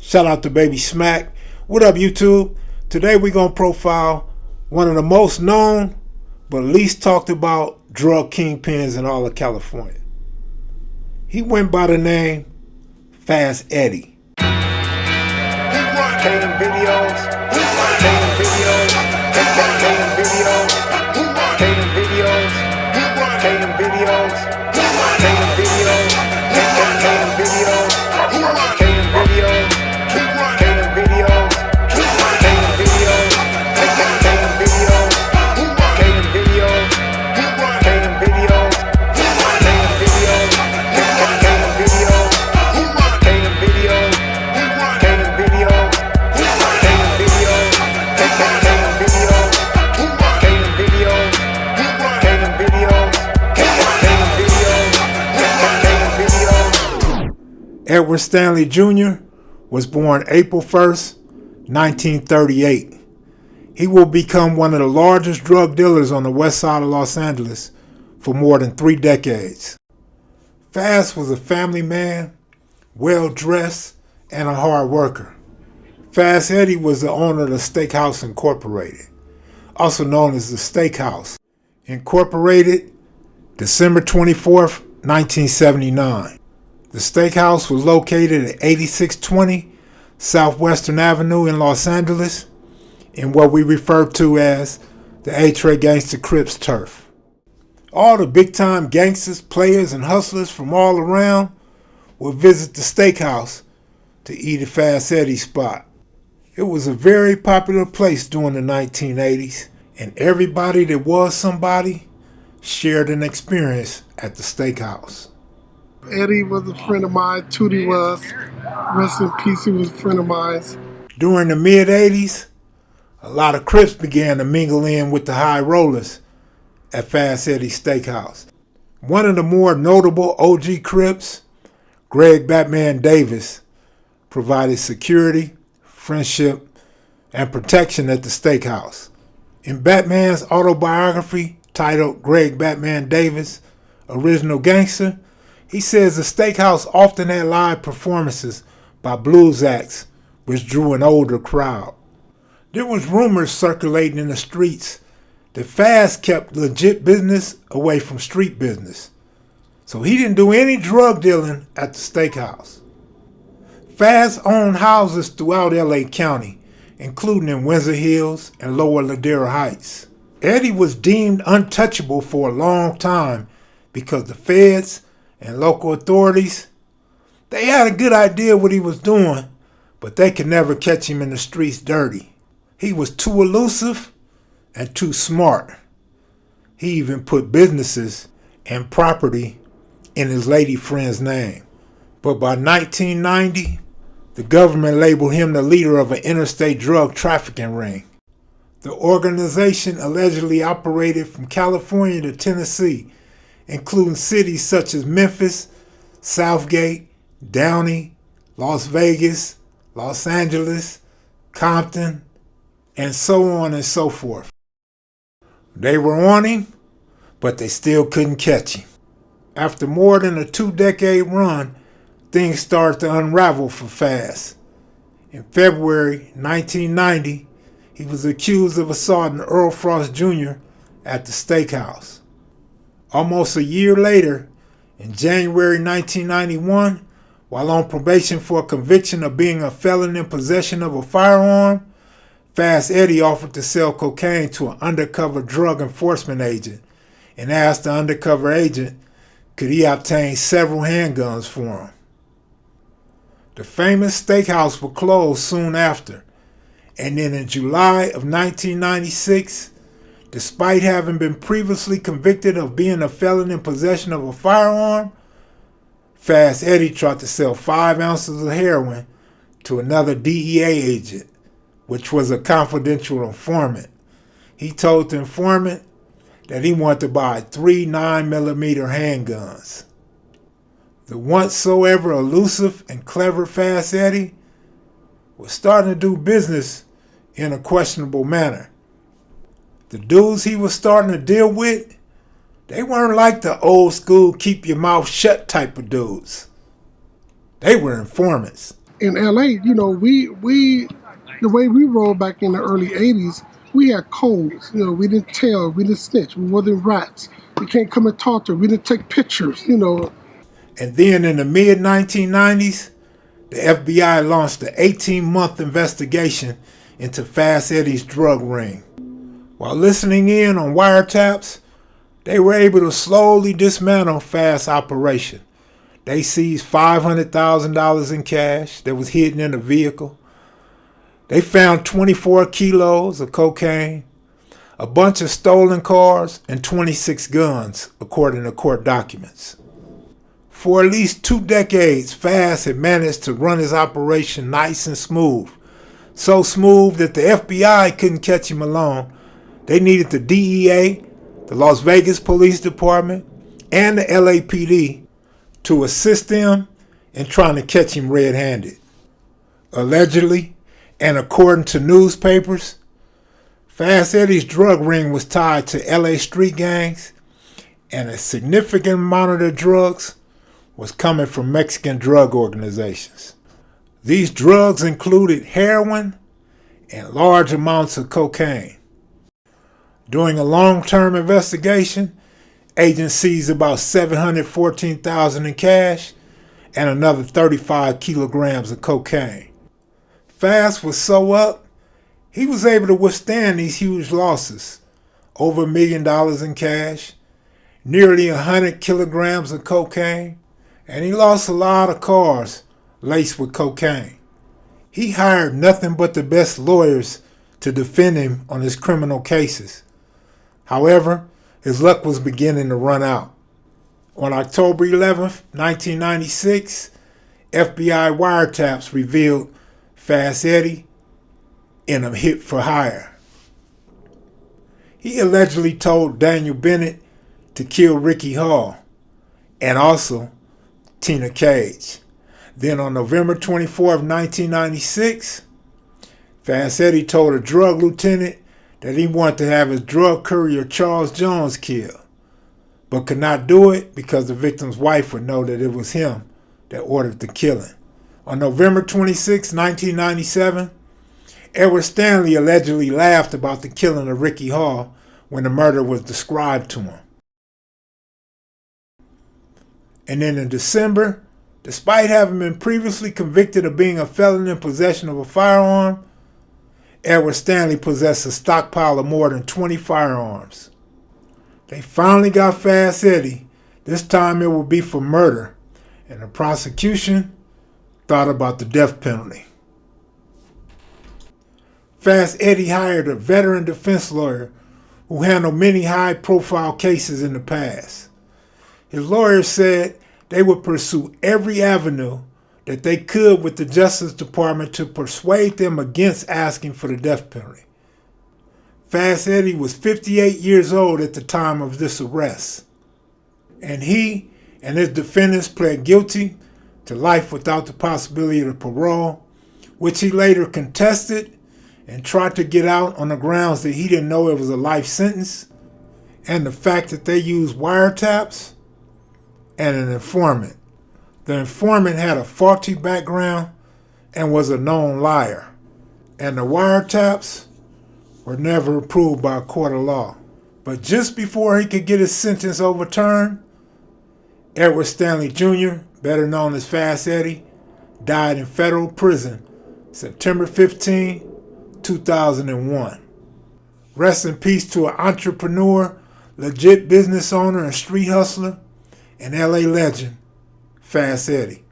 Shout out to Baby Smack. What up, YouTube? Today we're going to profile one of the most known but least talked about drug kingpins in all of California. He went by the name Fast Eddie. Taking videos, taking videos, taking videos, taking videos, taking videos, taking videos, taking videos, taking videos, taking videos, taking videos, taking videos, taking videos, taking videos, taking videos, taking videos, taking videos, taking videos, taking videos. Edward Stanley Jr. was born April 1st, 1938. He will become one of the largest drug dealers on the west side of Los Angeles for more than 3 decades. Fast was a family man, well-dressed, and a hard worker. Fast Eddie was the owner of the Steakhouse Incorporated, also known as the Steakhouse, Incorporated, December 24th, 1979. The Steakhouse was located at 8620 South Western Avenue in Los Angeles, in what we refer to as the A-Tray Gangsta Crips turf. All the big-time gangsters, players, and hustlers from all around would visit the Steakhouse to eat at Fast Eddie's spot. It was a very popular place during the 1980s, and everybody that was somebody shared an experience at the Steakhouse. Eddie was a friend of mine. Tootie was. Rest in peace, he was a friend of mine. During the mid-80s, a lot of Crips began to mingle in with the high rollers at Fast Eddie's Steakhouse. One of the more notable OG Crips, Greg Batman Davis, provided security, friendship, and protection at the Steakhouse. In Batman's autobiography titled Greg Batman Davis, Original Gangster, he says the Steakhouse often had live performances by blues acts, which drew an older crowd. There was rumors circulating in the streets that Fast kept legit business away from street business, so he didn't do any drug dealing at the Steakhouse. Fast owned houses throughout LA County, including in Windsor Hills and Lower Ladera Heights. Eddie was deemed untouchable for a long time because the feds and local authorities, they had a good idea what he was doing, but they could never catch him in the streets dirty. He was too elusive and too smart. He even put businesses and property in his lady friend's name. But by 1990, the government labeled him the leader of an interstate drug trafficking ring. The organization allegedly operated from California to Tennessee, including cities such as Memphis, Southgate, Downey, Las Vegas, Los Angeles, Compton, and so on and so forth. They were on him, but they still couldn't catch him. After more than a 2-decade run, things started to unravel for Fast. In February 1990, he was accused of assaulting Earl Frost Jr. at the Steakhouse. Almost a year later, in January 1991, while on probation for a conviction of being a felon in possession of a firearm, Fast Eddie offered to sell cocaine to an undercover drug enforcement agent and asked the undercover agent could he obtain several handguns for him. The famous Steakhouse would close soon after, and then in July of 1996, despite having been previously convicted of being a felon in possession of a firearm, Fast Eddie tried to sell 5 ounces of heroin to another DEA agent, which was a confidential informant. He told the informant that he wanted to buy 3 9mm handguns. The once so ever elusive and clever Fast Eddie was starting to do business in a questionable manner. The dudes he was starting to deal with, they weren't like the old school keep your mouth shut type of dudes. They were informants. In LA, you know, we the way we rolled back in the early 80s, we had codes. You know, we didn't tell, we didn't snitch, we wasn't rats. You can't come and talk to her. We didn't take pictures, you know. And then in the mid 1990s, the FBI launched an 18-month investigation into Fast Eddie's drug ring. While listening in on wiretaps, they were able to slowly dismantle Fast's operation. They seized $500,000 in cash that was hidden in a vehicle. They found 24 kilos of cocaine, a bunch of stolen cars, and 26 guns, according to court documents. For at least 2 decades, Fast had managed to run his operation nice and smooth. So smooth that the FBI couldn't catch him alone. They needed the DEA, the Las Vegas Police Department, and the LAPD to assist them in trying to catch him red-handed. Allegedly, and according to newspapers, Fast Eddie's drug ring was tied to LA street gangs, and a significant amount of the drugs was coming from Mexican drug organizations. These drugs included heroin and large amounts of cocaine. During a long-term investigation, agents seized about $714,000 in cash and another 35 kilograms of cocaine. Fast was so up, he was able to withstand these huge losses. Over $1 million in cash, nearly 100 kilograms of cocaine, and he lost a lot of cars laced with cocaine. He hired nothing but the best lawyers to defend him on his criminal cases. However, his luck was beginning to run out. On October 11th, 1996, FBI wiretaps revealed Fast Eddie in a hit for hire. He allegedly told Daniel Bennett to kill Ricky Hall and also Tina Cage. Then on November 24th, 1996, Fast Eddie told a drug lieutenant that he wanted to have his drug courier Charles Jones killed, but could not do it because the victim's wife would know that it was him that ordered the killing. On November 26, 1997, Edward Stanley allegedly laughed about the killing of Ricky Hall when the murder was described to him. And then in December, despite having been previously convicted of being a felon in possession of a firearm, Edward Stanley possessed a stockpile of more than 20 firearms. They finally got Fast Eddie. This time it would be for murder, and the prosecution thought about the death penalty. Fast Eddie hired a veteran defense lawyer who handled many high-profile cases in the past. His lawyers said they would pursue every avenue that they could with the Justice Department to persuade them against asking for the death penalty. Fast Eddie was 58 years old at the time of this arrest, and he and his defendants pled guilty to life without the possibility of parole, which he later contested and tried to get out on the grounds that he didn't know it was a life sentence, and the fact that they used wiretaps and an informant. The informant had a faulty background and was a known liar, and the wiretaps were never approved by a court of law. But just before he could get his sentence overturned, Edward Stanley Jr., better known as Fast Eddie, died in federal prison September 15, 2001. Rest in peace to an entrepreneur, legit business owner, and street hustler, and LA legend, Fast Eddie.